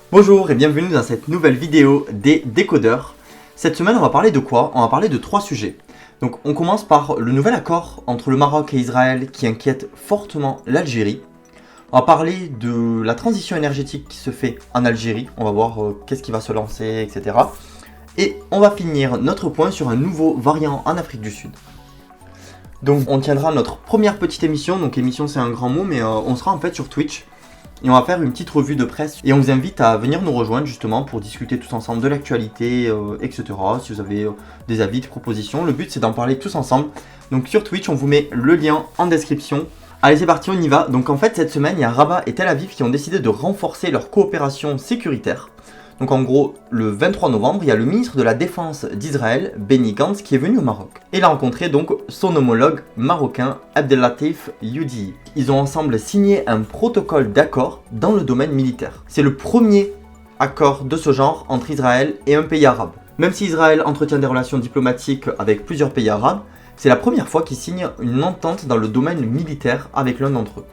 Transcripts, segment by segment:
Bonjour et bienvenue dans cette nouvelle vidéo des décodeurs. Cette semaine on va parler de quoi? On va parler de 3 sujets. Donc on commence par le nouvel accord entre le Maroc et Israël qui inquiète fortement l'Algérie. On va parler de la transition énergétique qui se fait en Algérie. On va voir qu'est-ce qui va se lancer, etc. Et on va finir notre point sur un nouveau variant en Afrique du Sud. Donc on tiendra notre première petite émission. Donc émission c'est un grand mot, mais on sera en fait sur Twitch. Et on va faire une petite revue de presse et on vous invite à venir nous rejoindre justement pour discuter tous ensemble de l'actualité, etc. Si vous avez des avis, des propositions, le but c'est d'en parler tous ensemble. Donc sur Twitch, on vous met le lien en description. Allez, c'est parti, on y va. Donc en fait, cette semaine, il y a Rabat et Tel Aviv qui ont décidé de renforcer leur coopération sécuritaire. Donc en gros, le 23 novembre, il y a le ministre de la Défense d'Israël, Benny Gantz, qui est venu au Maroc. Et il a rencontré donc son homologue marocain, Abdellatif Youdi. Ils ont ensemble signé un protocole d'accord dans le domaine militaire. C'est le premier accord de ce genre entre Israël et un pays arabe. Même si Israël entretient des relations diplomatiques avec plusieurs pays arabes, c'est la première fois qu'ils signent une entente dans le domaine militaire avec l'un d'entre eux.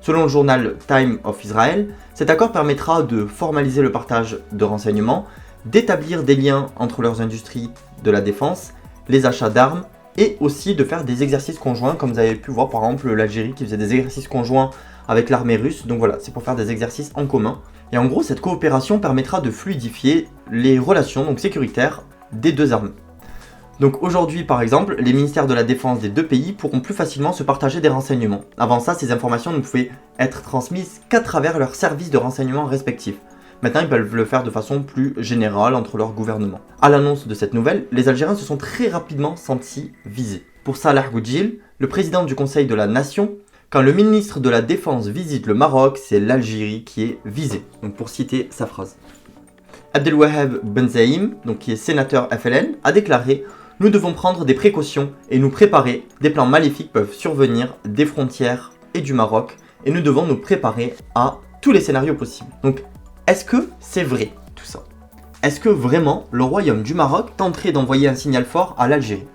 Selon le journal Time of Israel, cet accord permettra de formaliser le partage de renseignements, d'établir des liens entre leurs industries de la défense, les achats d'armes, et aussi de faire des exercices conjoints, comme vous avez pu voir par exemple l'Algérie qui faisait des exercices conjoints avec l'armée russe. Donc voilà, c'est pour faire des exercices en commun. Et en gros, cette coopération permettra de fluidifier les relations donc sécuritaires des deux armées. Donc aujourd'hui par exemple, les ministères de la Défense des deux pays pourront plus facilement se partager des renseignements. Avant ça, ces informations ne pouvaient être transmises qu'à travers leurs services de renseignement respectifs. Maintenant, ils peuvent le faire de façon plus générale entre leurs gouvernements. À l'annonce de cette nouvelle, les Algériens se sont très rapidement sentis visés. Pour Salah Goudjil, le président du Conseil de la Nation, quand le ministre de la Défense visite le Maroc, c'est l'Algérie qui est visée. Donc pour citer sa phrase. Abdelwaheb Benzaïm, donc qui est sénateur FLN, a déclaré: nous devons prendre des précautions et nous préparer. Des plans maléfiques peuvent survenir des frontières et du Maroc et nous devons nous préparer à tous les scénarios possibles. Donc, est-ce que c'est vrai tout ça? Est-ce que vraiment le royaume du Maroc tenterait d'envoyer un signal fort à l'Algérie?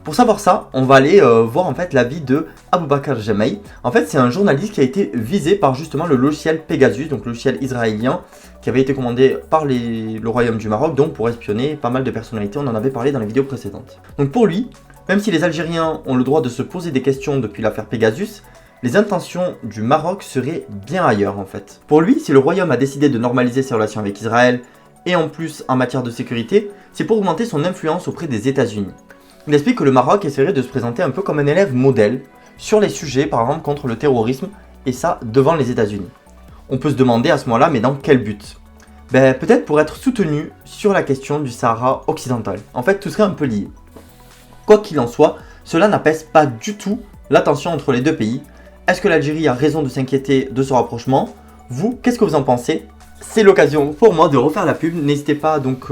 Pour savoir ça, on va aller voir en fait l'avis de Aboubakar Jamei. En fait, c'est un journaliste qui a été visé par justement le logiciel Pegasus, donc le logiciel israélien qui avait été commandé par le royaume du Maroc, donc pour espionner pas mal de personnalités. On en avait parlé dans les vidéos précédentes. Donc pour lui, même si les Algériens ont le droit de se poser des questions depuis l'affaire Pegasus, les intentions du Maroc seraient bien ailleurs en fait. Pour lui, si le royaume a décidé de normaliser ses relations avec Israël, et en plus en matière de sécurité, c'est pour augmenter son influence auprès des États-Unis. Il explique que le Maroc essaierait de se présenter un peu comme un élève modèle sur les sujets, par exemple contre le terrorisme, et ça devant les États-Unis. On peut se demander à ce moment-là, mais dans quel but? Peut-être pour être soutenu sur la question du Sahara occidental. En fait, tout serait un peu lié. Quoi qu'il en soit, cela n'apaise pas du tout la tension entre les deux pays. Est-ce que l'Algérie a raison de s'inquiéter de ce rapprochement? Vous, qu'est-ce que vous en pensez? C'est l'occasion pour moi de refaire la pub. N'hésitez pas donc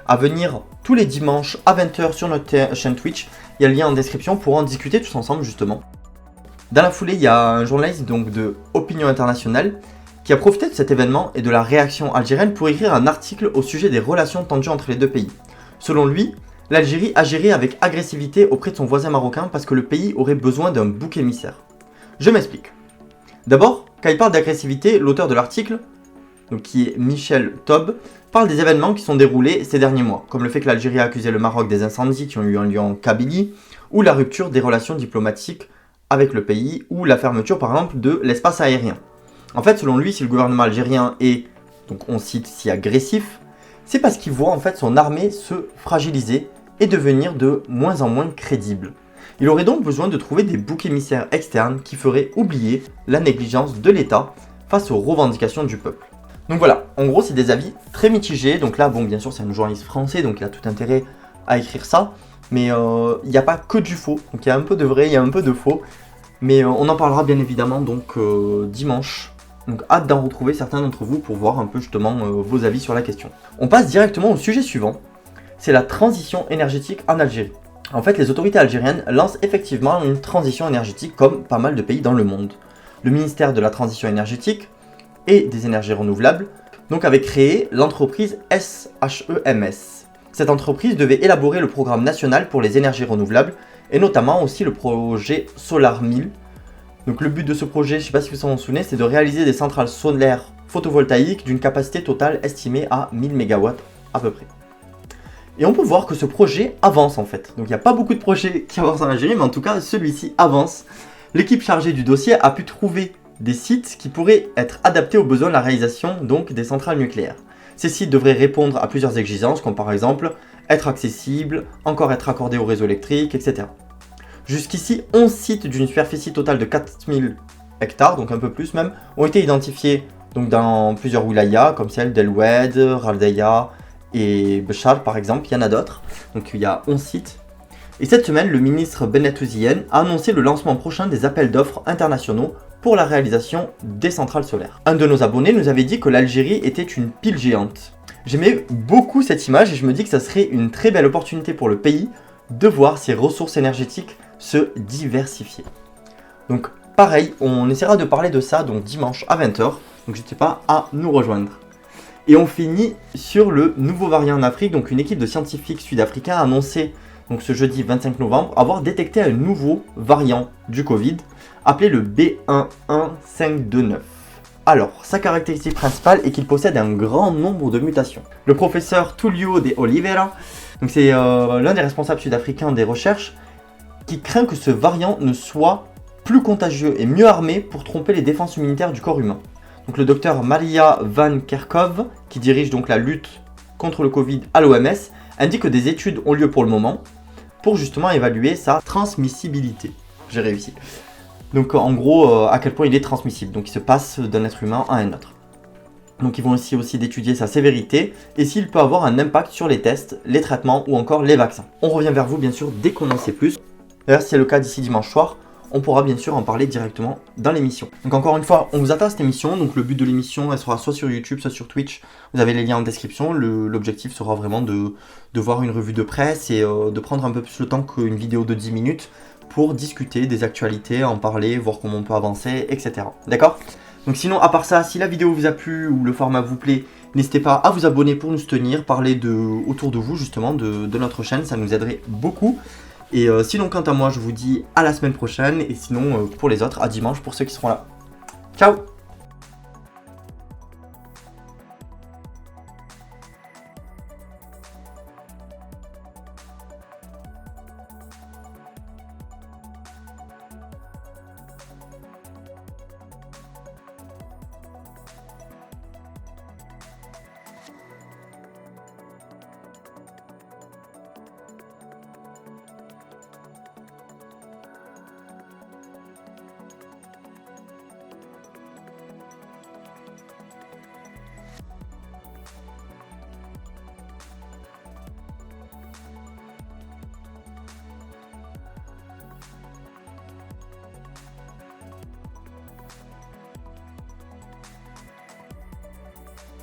à venir tous les dimanches à 20h sur notre chaîne Twitch. Il y a le lien en description pour en discuter tous ensemble justement. Dans la foulée, il y a un journaliste donc de Opinion Internationale qui a profité de cet événement et de la réaction algérienne pour écrire un article au sujet des relations tendues entre les deux pays. Selon lui, l'Algérie agirait avec agressivité auprès de son voisin marocain parce que le pays aurait besoin d'un bouc émissaire. Je m'explique. D'abord, quand il parle d'agressivité, l'auteur de l'article, donc qui est Michel Taube, parle des événements qui sont déroulés ces derniers mois, comme le fait que l'Algérie a accusé le Maroc des incendies qui ont eu lieu en Kabylie, ou la rupture des relations diplomatiques avec le pays, ou la fermeture par exemple de l'espace aérien. En fait, selon lui, si le gouvernement algérien est, donc on cite, si agressif, c'est parce qu'il voit en fait son armée se fragiliser et devenir de moins en moins crédible. Il aurait donc besoin de trouver des boucs émissaires externes qui feraient oublier la négligence de l'État face aux revendications du peuple. Donc voilà, en gros c'est des avis très mitigés. Donc là, bon, bien sûr c'est un journaliste français, donc il a tout intérêt à écrire ça. Mais il n'y a pas que du faux, donc il y a un peu de vrai, il y a un peu de faux. Mais on en parlera bien évidemment donc dimanche. Donc hâte d'en retrouver certains d'entre vous pour voir un peu justement vos avis sur la question. On passe directement au sujet suivant, c'est la transition énergétique en Algérie. En fait, les autorités algériennes lancent effectivement une transition énergétique comme pas mal de pays dans le monde. Le ministère de la Transition énergétique et des énergies renouvelables donc avait créé l'entreprise SHEMS. Cette entreprise devait élaborer le programme national pour les énergies renouvelables et notamment aussi le projet Solar 1000. Donc le but de ce projet, je ne sais pas si vous vous en souvenez, c'est de réaliser des centrales solaires photovoltaïque d'une capacité totale estimée à 1000 MW à peu près. Et on peut voir que ce projet avance en fait. Donc il n'y a pas beaucoup de projets qui avancent en Algérie, mais en tout cas celui-ci avance. L'équipe chargée du dossier a pu trouver des sites qui pourraient être adaptés aux besoins de la réalisation donc des centrales nucléaires. Ces sites devraient répondre à plusieurs exigences, comme par exemple être accessibles, encore être accordés au réseau électrique, etc. Jusqu'ici, 11 sites d'une superficie totale de 4000 hectares, donc un peu plus même, ont été identifiés donc, dans plusieurs wilayas, comme celle d'El Oued, Raldeya et Béchar par exemple. Il y en a d'autres, donc il y a 11 sites. Et cette semaine, le ministre Benet Ouzien a annoncé le lancement prochain des appels d'offres internationaux pour la réalisation des centrales solaires. Un de nos abonnés nous avait dit que l'Algérie était une pile géante. J'aimais beaucoup cette image et je me dis que ça serait une très belle opportunité pour le pays de voir ses ressources énergétiques se diversifier. Donc pareil, on essaiera de parler de ça donc dimanche à 20h, donc n'hésitez pas à nous rejoindre. Et on finit sur le nouveau variant en Afrique, donc une équipe de scientifiques sud-africains a annoncé donc ce jeudi 25 novembre avoir détecté un nouveau variant du Covid appelé le B11529. Alors, sa caractéristique principale est qu'il possède un grand nombre de mutations. Le professeur Tullio de Oliveira, donc c'est l'un des responsables sud-africains des recherches, qui craint que ce variant ne soit plus contagieux et mieux armé pour tromper les défenses immunitaires du corps humain. Donc le docteur Maria Van Kerkhove, qui dirige donc la lutte contre le Covid à l'OMS, indique que des études ont lieu pour le moment pour justement évaluer sa transmissibilité. J'ai réussi. Donc en gros, à quel point il est transmissible. Donc il se passe d'un être humain à un autre. Donc ils vont aussi d'étudier sa sévérité et s'il peut avoir un impact sur les tests, les traitements ou encore les vaccins. On revient vers vous bien sûr dès qu'on en sait plus. D'ailleurs, si c'est le cas d'ici dimanche soir, on pourra bien sûr en parler directement dans l'émission. Donc encore une fois, on vous attend à cette émission. Donc le but de l'émission, elle sera soit sur YouTube, soit sur Twitch. Vous avez les liens en description. L'objectif sera vraiment de voir une revue de presse et de prendre un peu plus le temps qu'une vidéo de 10 minutes pour discuter des actualités, en parler, voir comment on peut avancer, etc. D'accord ? Donc sinon, à part ça, si la vidéo vous a plu ou le format vous plaît, n'hésitez pas à vous abonner pour nous soutenir, parler autour de vous justement de notre chaîne, ça nous aiderait beaucoup. Et sinon, quant à moi, je vous dis à la semaine prochaine. Et sinon, pour les autres, à dimanche pour ceux qui seront là. Ciao!